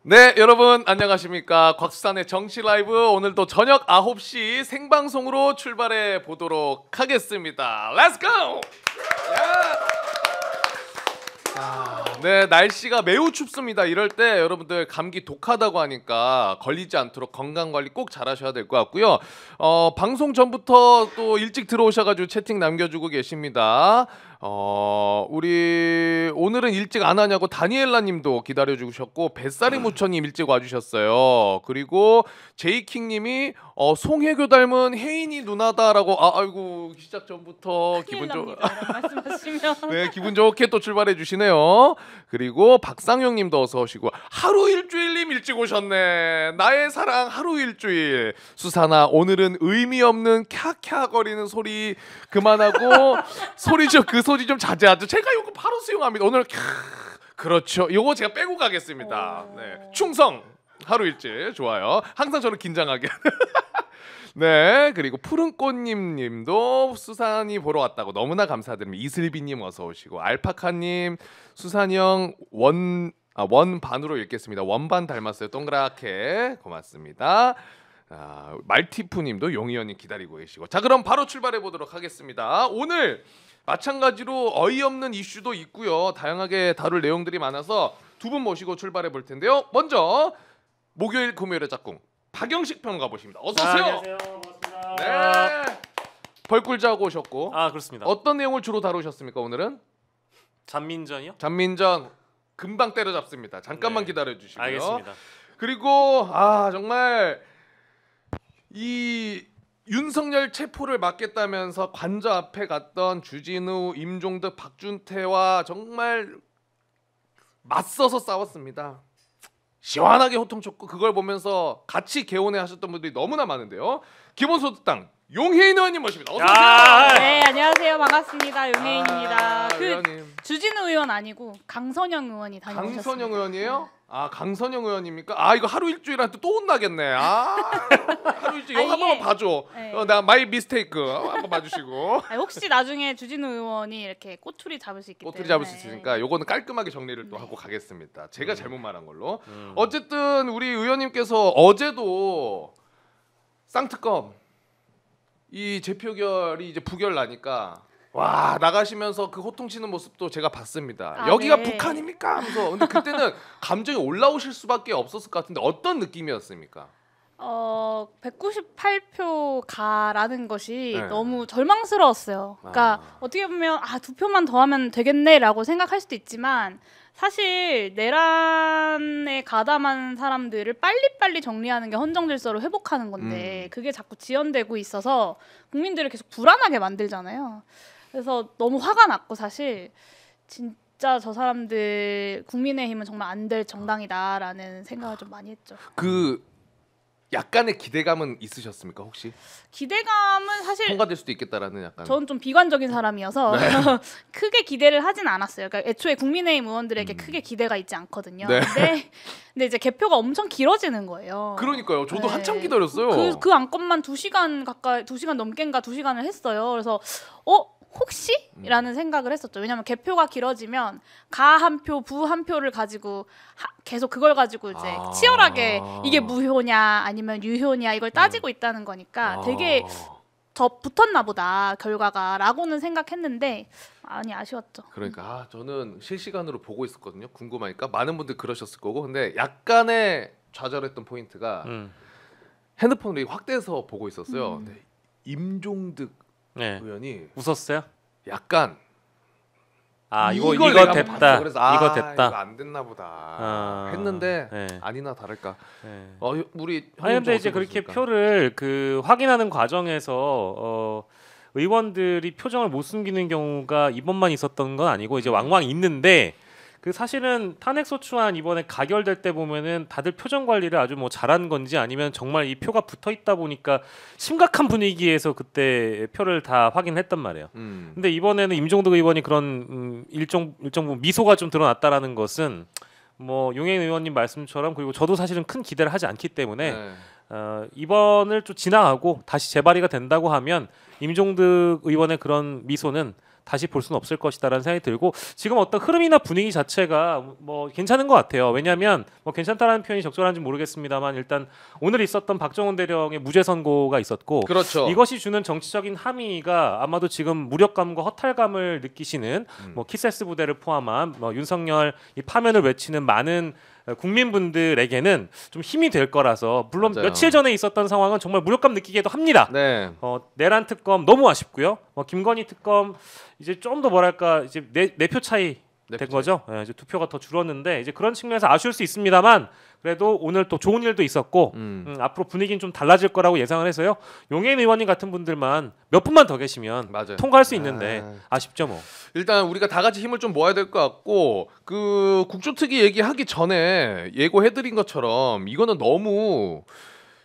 네, 여러분 안녕하십니까. 곽수산의 정치 라이브 오늘도 저녁 9시 생방송으로 출발해 보도록 하겠습니다. Let's go! 네, 날씨가 매우 춥습니다. 이럴 때 여러분들 감기 독하다고 하니까 걸리지 않도록 건강관리 꼭 잘하셔야 될 것 같고요. 방송 전부터 또 일찍 들어오셔가지고 채팅 남겨주고 계십니다. 우리 오늘은 일찍 안 하냐고 다니엘라님도 기다려주셨고 뱃살이 무천님 일찍 와주셨어요. 그리고 제이킹님이 송혜교 닮은 혜인이 누나다라고 아이고 시작 전부터 기분 말씀하시면 네 기분 좋게 또 출발해 주시네요. 그리고 박상영님도 어서 오시고 하루 일주일님 일찍 오셨네. 나의 사랑 하루 일주일. 수산아 오늘은 의미 없는 캬캬거리는 소리 그만하고 그 소리 좀 자제하죠. 제가 이거 바로 수용합니다. 오늘 그렇죠. 이거 제가 빼고 가겠습니다. 네 충성 하루 일찍 좋아요. 항상 저는 긴장하게. 네 그리고 푸른꽃님도 수산이 보러 왔다고 너무나 감사드립니다. 이슬비님 어서 오시고 알파카님 수산이 형 원반으로 읽겠습니다. 원반 닮았어요. 동그랗게 고맙습니다. 말티프님도 용의원님 기다리고 계시고 자 그럼 바로 출발해 보도록 하겠습니다. 오늘 마찬가지로 어이없는 이슈도 있고요. 다양하게 다룰 내용들이 많아서 두 분 모시고 출발해 볼 텐데요. 먼저 목요일 금요일의 짝꿍 박영식 평론가 모십니다. 어서 오세요. 안녕하세요. 반갑습니다. 네. 벌꿀 자고 오셨고. 그렇습니다. 어떤 내용을 주로 다루셨습니까 오늘은? 잔민전이요? 잔민전 금방 때려잡습니다. 잠깐만 네. 기다려 주시고요. 알겠습니다. 그리고 정말 이 윤석열 체포를 막겠다면서 관저 앞에 갔던 주진우, 임종득, 박준태와 정말 맞서서 싸웠습니다. 시원하게 호통쳤고 그걸 보면서 같이 개원해 하셨던 분들이 너무나 많은데요. 기본소득당 용혜인 의원님 모십니다. 어서 오세요. 네 안녕하세요 반갑습니다 용혜인입니다. 의원님. 주진우 의원 아니고 강선영 의원이 다녀오셨습니다. 강선영 의원이에요? 강선영 의원입니까? 이거 하루 일주일한테 또 혼나겠네. 하루 일주일 이거 한 번만 봐줘. 네. 나 마이 미스테이크 한번 봐주시고. 혹시 나중에 주진우 의원이 이렇게 꼬투리 잡을 수 있기 때문에 꼬투리 잡을 수 있으니까 요거는 깔끔하게 정리를 또 하고 가겠습니다. 제가 잘못 말한 걸로. 음. 어쨌든 우리 의원님께서 어제도 쌍특검 이 재표결이 이제 부결 나니까 와 나가시면서 그 호통치는 모습도 제가 봤습니다. 여기가 네. 북한입니까? 하면서 근데 그때는 감정이 올라오실 수밖에 없었을 것 같은데 어떤 느낌이었습니까? 198표 가라는 것이 네. 너무 절망스러웠어요. 그러니까 어떻게 보면 2표만 더 하면 되겠네라고 생각할 수도 있지만 사실 내란에 가담한 사람들을 빨리빨리 정리하는 게 헌정질서로 회복하는 건데 그게 자꾸 지연되고 있어서 국민들을 계속 불안하게 만들잖아요. 그래서 너무 화가 났고 사실 진짜 저 사람들 국민의힘은 정말 안 될 정당이다라는 생각을 좀 많이 했죠. 약간의 기대감은 있으셨습니까 혹시? 기대감은 사실 통과될 수도 있겠다라는 약간. 저는 좀 비관적인 사람이어서 네. 크게 기대를 하진 않았어요. 그러니까 애초에 국민의힘 의원들에게 크게 기대가 있지 않거든요. 네. 근데 이제 개표가 엄청 길어지는 거예요. 그러니까요. 저도 네. 한참 기다렸어요. 그 안건만 2시간 가까이 2시간 넘게인가 2시간을 했어요. 그래서 혹시? 라는 생각을 했었죠. 왜냐하면 개표가 길어지면 가 한 표, 부 한 표를 가지고 계속 그걸 가지고 이제 치열하게 이게 무효냐 아니면 유효냐 이걸 따지고 있다는 거니까 되게 더 붙었나 보다 결과가 라고는 생각했는데 많이 아쉬웠죠. 그러니까 저는 실시간으로 보고 있었거든요. 궁금하니까 많은 분들 그러셨을 거고 근데 약간의 좌절했던 포인트가 핸드폰을 확대해서 보고 있었어요. 근데 임종득 의원이 웃었어요? 약간 이거 내가 됐다. 봤어. 그래서 이거 됐다. 이거 안 됐나 보다 했는데 아니나 다를까. 우리 근데 이제 그렇게 표를 확인하는 과정에서 의원들이 표정을 못 숨기는 경우가 이번만 있었던 건 아니고 이제 왕왕 있는데 사실은 탄핵소추안 이번에 가결될 때 보면은 다들 표정 관리를 아주 잘한 건지 아니면 정말 이 표가 붙어 있다 보니까 심각한 분위기에서 그때 표를 다 확인했단 말이에요. 근데 이번에는 임종득 의원이 그런 일정 부분 미소가 좀 드러났다라는 것은 용혜인 의원님 말씀처럼 그리고 저도 사실은 큰 기대를 하지 않기 때문에 이번을 좀 지나가고 다시 재발의가 된다고 하면 임종득 의원의 그런 미소는 다시 볼 수는 없을 것이다라는 생각이 들고 지금 어떤 흐름이나 분위기 자체가 뭐 괜찮은 것 같아요. 왜냐하면 뭐 괜찮다라는 표현이 적절한지 모르겠습니다만 일단 오늘 있었던 박정훈 대령의 무죄 선고가 있었고 그렇죠. 이것이 주는 정치적인 함의가 아마도 지금 무력감과 허탈감을 느끼시는 뭐 키세스 부대를 포함한 뭐 윤석열 이 파면을 외치는 많은 국민분들에게는 좀 힘이 될 거라서 물론 맞아요. 며칠 전에 있었던 상황은 정말 무력감 느끼기도 합니다. 네. 내란 특검 너무 아쉽고요. 김건희 특검 이제 좀 더 뭐랄까 이제 네 표 차이 된 거죠. 예, 이제 투표가 더 줄었는데 이제 그런 측면에서 아쉬울 수 있습니다만 그래도 오늘 또 좋은 일도 있었고 앞으로 분위기는 좀 달라질 거라고 예상을 해서요. 용해인 의원님 같은 분들만 몇 분만 더 계시면 맞아요. 통과할 수 있는데 아쉽죠 뭐. 일단 우리가 다 같이 힘을 좀 모아야 될 것 같고 그 국조특위 얘기하기 전에 예고해드린 것처럼 이거는 너무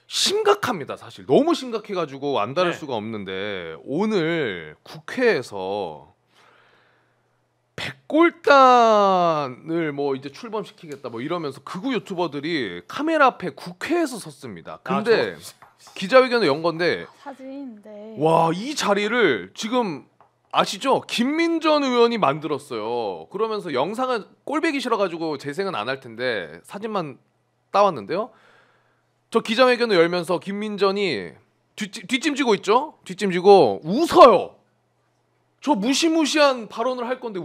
심각합니다. 사실 너무 심각해가지고 안 다룰 네. 수가 없는데 오늘 국회에서 백골단을 뭐 이제 출범시키겠다 뭐 이러면서 극우 유튜버들이 카메라 앞에 국회에서 섰습니다. 근데 기자회견을 연 건데 사진. 네. 와, 이 자리를 지금 아시죠? 김민전 의원이 만들었어요. 그러면서 영상은 꼴배기 싫어가지고 재생은 안 할 텐데 사진만 따왔는데요. 저 기자회견을 열면서 김민전이 뒷짐지고 있죠? 뒷짐지고 웃어요. 저 무시무시한 발언을 할 건데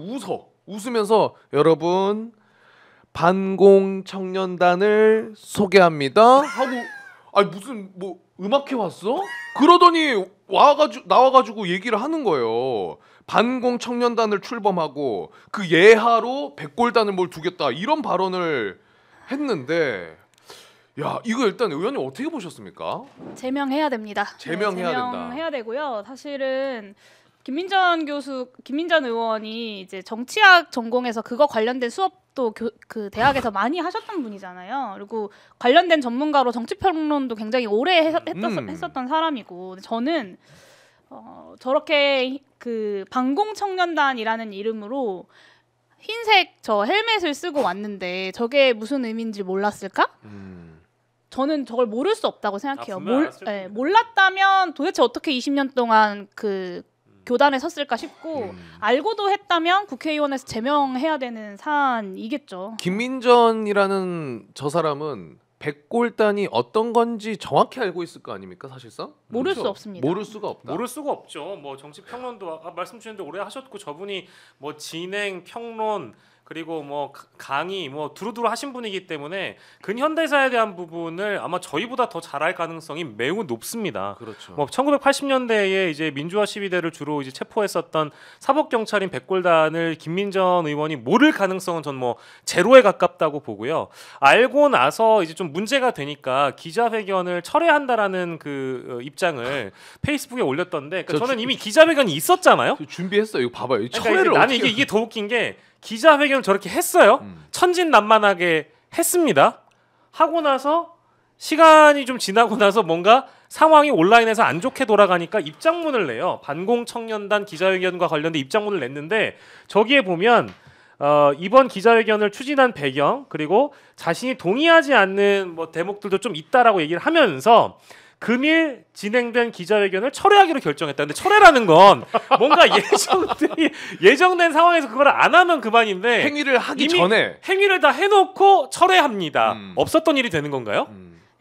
웃으면서 여러분 반공 청년단을 소개합니다 하고 아니 무슨 뭐 음악회 왔어? 그러더니 나와가지고 얘기를 하는 거예요. 반공 청년단을 출범하고 그 예하로 백골단을 뭘 두겠다 이런 발언을 했는데 야 이거 일단 의원님 어떻게 보셨습니까? 제명해야 됩니다. 제명해야 된다. 제명해야 되고요. 사실은 김민전 의원이 이제 정치학 전공에서 그거 관련된 수업도 그 대학에서 많이 하셨던 분이잖아요. 그리고 관련된 전문가로 정치평론도 굉장히 오래 했었던 사람이고 근데 저는 저렇게 그 반공청년단이라는 이름으로 흰색 저 헬멧을 쓰고 왔는데 저게 무슨 의미인지 몰랐을까? 저는 저걸 모를 수 없다고 생각해요. 몰랐다면 도대체 어떻게 20년 동안 그 교단에 섰을까 싶고 알고도 했다면 국회의원에서 제명해야 되는 사안이겠죠. 김민전이라는 저 사람은 백골단이 어떤 건지 정확히 알고 있을 거 아닙니까 사실상? 모를 그렇죠? 수 없습니다. 모를 수가 없다. 모를 수가 없죠. 뭐 정치 평론도 말씀 주셨는데 오래 하셨고 저분이 뭐 진행 평론 그리고 뭐 강의 뭐 두루두루 하신 분이기 때문에 근현대사에 대한 부분을 아마 저희보다 더 잘할 가능성이 매우 높습니다. 그렇죠. 뭐 1980년대에 이제 민주화 시위대를 주로 이제 체포했었던 사법 경찰인 백골단을 김민전 의원이 모를 가능성은 전 뭐 제로에 가깝다고 보고요. 알고 나서 이제 좀 문제가 되니까 기자회견을 철회한다라는 그 입장을 페이스북에 올렸던데 그러니까 저는 이미 기자회견이 있었잖아요. 준비했어요. 이거 봐봐요. 그러니까 나는 이게 더 웃긴 게 기자회견을 저렇게 했어요. 천진난만하게 했습니다. 하고 나서 시간이 좀 지나고 나서 뭔가 상황이 온라인에서 안 좋게 돌아가니까 입장문을 내요. 반공청년단 기자회견과 관련된 입장문을 냈는데 저기에 보면 이번 기자회견을 추진한 배경 그리고 자신이 동의하지 않는 뭐 대목들도 좀 있다라고 얘기를 하면서 금일 진행된 기자회견을 철회하기로 결정했다. 근데 철회라는 건 뭔가 예정된 상황에서 그걸 안 하면 그만인데 행위를 하기 이미 전에 행위를 다 해놓고 철회합니다. 없었던 일이 되는 건가요?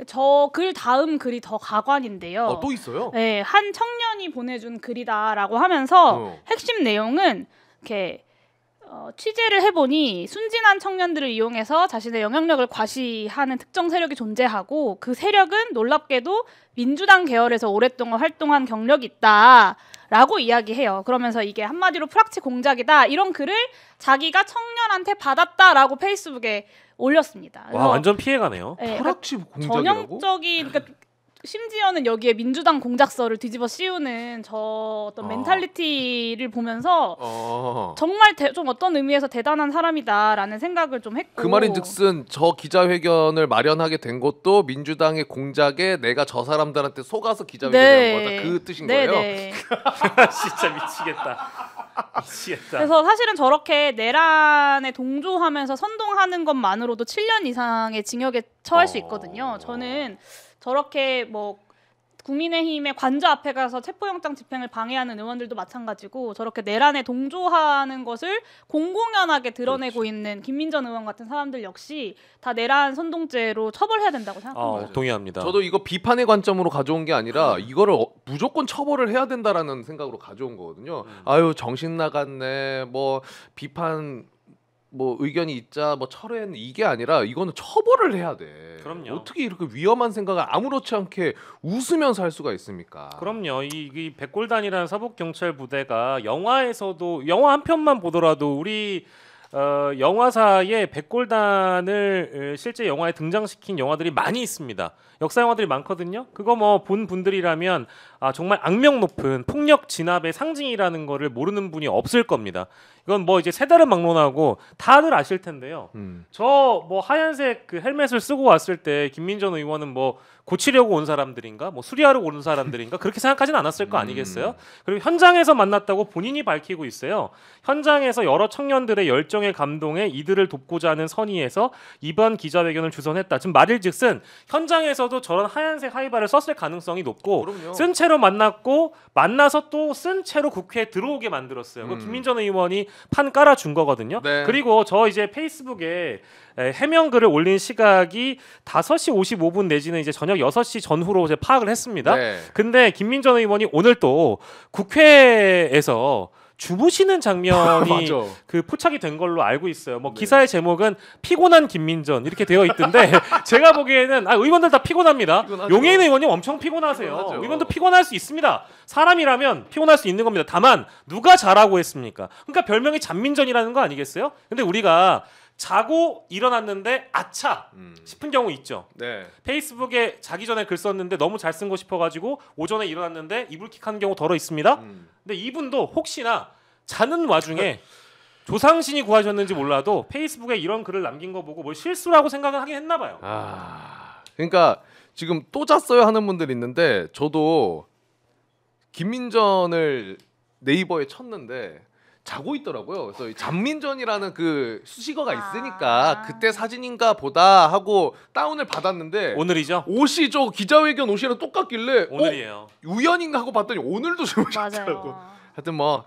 저 글 다음 글이 더 가관인데요. 또 있어요? 네, 한 청년이 보내준 글이다라고 하면서 핵심 내용은 이렇게 취재를 해보니 순진한 청년들을 이용해서 자신의 영향력을 과시하는 특정 세력이 존재하고 그 세력은 놀랍게도 민주당 계열에서 오랫동안 활동한 경력이 있다라고 이야기해요. 그러면서 이게 한마디로 프락치 공작이다 이런 글을 자기가 청년한테 받았다라고 페이스북에 올렸습니다. 와 완전 피해가네요. 네, 프락치 공작이라고? 전형적인 그러니까 심지어는 여기에 민주당 공작서를 뒤집어 씌우는 저 어떤 멘탈리티를 보면서 정말 좀 어떤 의미에서 대단한 사람이다라는 생각을 좀 했고 그 말인즉슨 저 기자회견을 마련하게 된 것도 민주당의 공작에 내가 저 사람들한테 속아서 기자회견을 한 거다 그 뜻인 거예요? 진짜 미치겠다. 그래서 사실은 저렇게 내란에 동조하면서 선동하는 것만으로도 7년 이상의 징역에 처할 수 있거든요. 저는 저렇게 뭐 국민의힘의 관저 앞에 가서 체포영장 집행을 방해하는 의원들도 마찬가지고 저렇게 내란에 동조하는 것을 공공연하게 드러내고 그렇죠. 있는 김민전 의원 같은 사람들 역시 다 내란 선동죄로 처벌해야 된다고 생각합니다. 동의합니다. 저도 이거 비판의 관점으로 가져온 게 아니라 이거를 무조건 처벌을 해야 된다라는 생각으로 가져온 거거든요. 아유 정신 나갔네. 뭐 비판 뭐 의견이 있자 뭐 철회는 이게 아니라 이거는 처벌을 해야 돼. 그럼요. 어떻게 이렇게 위험한 생각을 아무렇지 않게 웃으면서 할 수가 있습니까? 그럼요. 이 백골단이라는 사복 경찰 부대가 영화에서도 영화 한 편만 보더라도 우리 영화사에 백골단을 실제 영화에 등장시킨 영화들이 많이 있습니다. 역사 영화들이 많거든요. 그거 뭐 본 분들이라면 정말 악명 높은 폭력 진압의 상징이라는 거를 모르는 분이 없을 겁니다. 이건 뭐 이제 세달은 막론하고 다들 아실 텐데요. 저 뭐 하얀색 그 헬멧을 쓰고 왔을 때 김민전 의원은 뭐 고치려고 온 사람들인가, 뭐 수리하러 온 사람들인가 그렇게 생각하진 않았을 거 아니겠어요? 그리고 현장에서 만났다고 본인이 밝히고 있어요. 현장에서 여러 청년들의 열정에 감동해 이들을 돕고자 하는 선의에서 이번 기자회견을 주선했다. 지금 말일즉슨 현장에서도 저런 하얀색 하이바를 썼을 가능성이 높고 그럼요. 쓴 채로 만났고 만나서 또 쓴 채로 국회에 들어오게 만들었어요. 그 김민전 의원이 판 깔아준 거거든요. 네. 그리고 저 이제 페이스북에 해명글을 올린 시각이 5시 55분 내지는 이제 저녁 6시 전후로 이제 파악을 했습니다. 네. 근데 김민전 의원이 오늘 또 국회에서 주무시는 장면이 맞아. 그 포착이 된 걸로 알고 있어요. 뭐 기사의 제목은 피곤한 김민전 이렇게 되어 있던데 제가 보기에는 의원들 다 피곤합니다. 피곤하죠. 용해인 의원님 엄청 피곤하세요. 피곤하죠. 의원도 피곤할 수 있습니다. 사람이라면 피곤할 수 있는 겁니다. 다만 누가 잘하고 했습니까? 그러니까 별명이 잔민전이라는 거 아니겠어요? 근데 우리가 자고 일어났는데 아차 싶은 경우 있죠. 네. 페이스북에 자기 전에 글 썼는데 너무 잘 쓴 거 싶어가지고 오전에 일어났는데 이불킥하는 경우 더러 있습니다. 근데 이분도 혹시나 자는 와중에 조상신이 구하셨는지 몰라도 페이스북에 이런 글을 남긴 거 보고 뭘 실수라고 생각을 하긴 했나 봐요. 그러니까 지금 또 잤어요 하는 분들 있는데 저도 김민전을 네이버에 쳤는데 자고 있더라고요. 그래서 이 잔민전이라는 그 수식어가 있으니까 그때 사진인가 보다 하고 다운을 받았는데 오늘이죠? 옷이 저 기자회견 옷이랑 똑같길래 오늘이에요. 우연인가 하고 봤더니 오늘도 주무셨더라고. 맞아요. 하여튼 뭐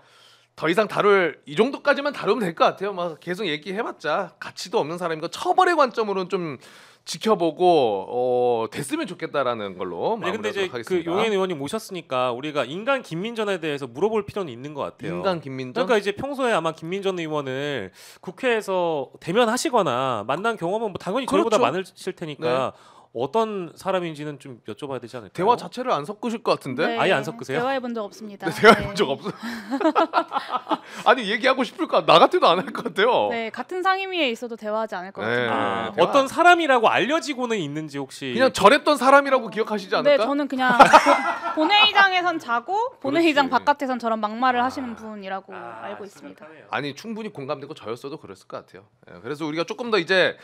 더 이상 다룰 이 정도까지만 다루면 될 것 같아요. 막 계속 얘기해봤자 가치도 없는 사람이고 처벌의 관점으로는 좀 지켜보고 됐으면 좋겠다라는 걸로 네, 근데 이제 마무리하도록 하겠습니다. 그 용해인 의원님 모셨으니까 우리가 인간 김민전에 대해서 물어볼 필요는 있는 것 같아요. 인간 김민전? 그러니까 이제 평소에 아마 김민전 의원을 국회에서 대면하시거나 만난 경험은 뭐 당연히 저희보다 그렇죠. 많으실 테니까 어떤 사람인지는 좀 여쭤봐야 되지 않을까요? 대화 자체를 안 섞으실 것 같은데? 네, 아예 안 섞으세요? 대화해본 적 없습니다. 대화해본 적 없어. 아니 얘기하고 싶을까? 나 같아도 안 할 것 같아요. 네, 같은 상임위에 있어도 대화하지 않을 것 네. 같아요. 대화- 어떤 사람이라고 알려지고는 있는지 혹시 그냥 저랬던 사람이라고 기억하시지 않을까? 네, 저는 그냥 본회의장에선 자고 본회의장 그렇지. 바깥에선 저런 막말을 하시는 분이라고 알고 있습니다. 아니 충분히 공감되고 저였어도 그랬을 것 같아요. 그래서 우리가 조금 더 이제